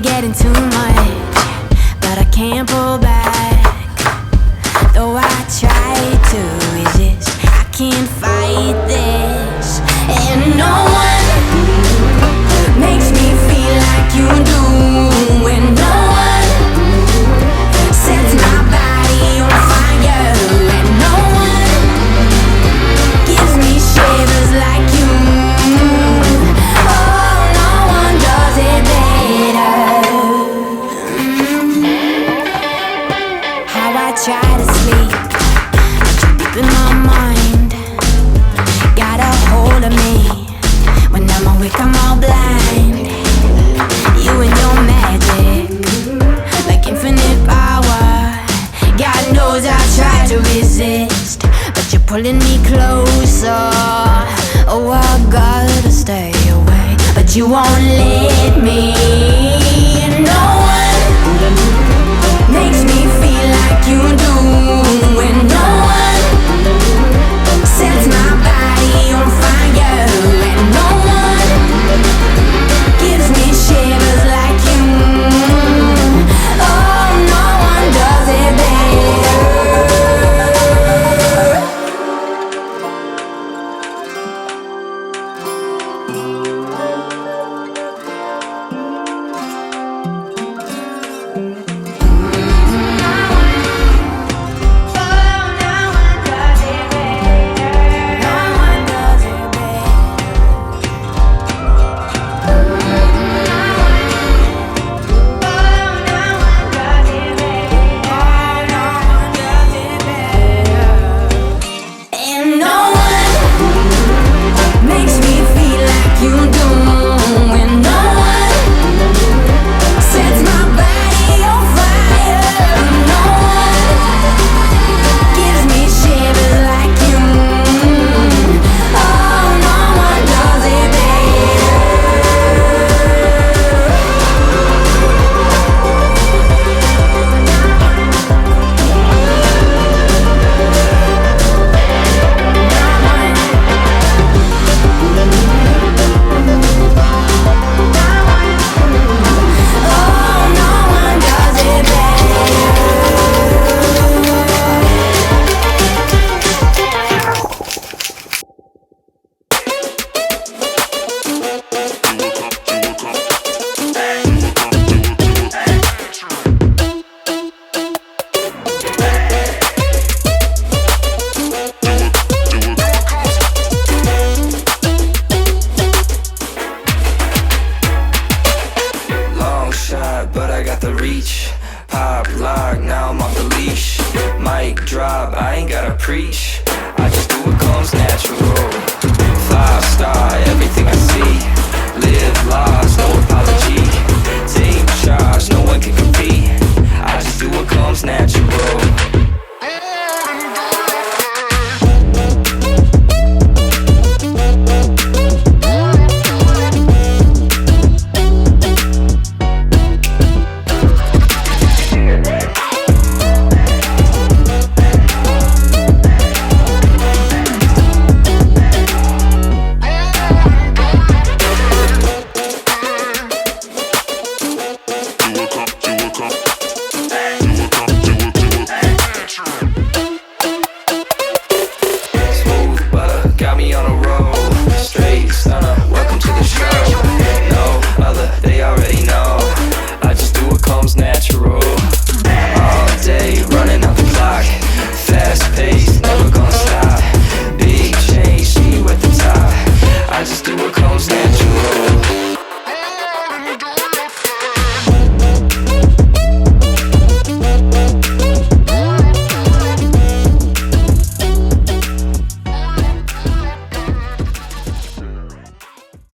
Getting too much, but I can't pull back. Though I try to resist, I can't fight this. And no one makes me feel like you do. And no one sets my body on fire. And no one gives me shivers like you. Oh, no one does it better. Try to sleep, but you're deep in my mind. Got a hold of me. When I'm awake, I'm all blind. You and your magic, like infinite power. God knows I try to resist, but you're pulling me closer. Oh, I gotta stay away, but you won't let me. No one makes me feel like you do. And no one sets my body on fire. And no one gives me shivers like you. Oh, no one does it better. preach. I just do what comes natural. 5-star, everything I see. Live lives, no apology. Take charge, no one can compete. I just do what comes natural.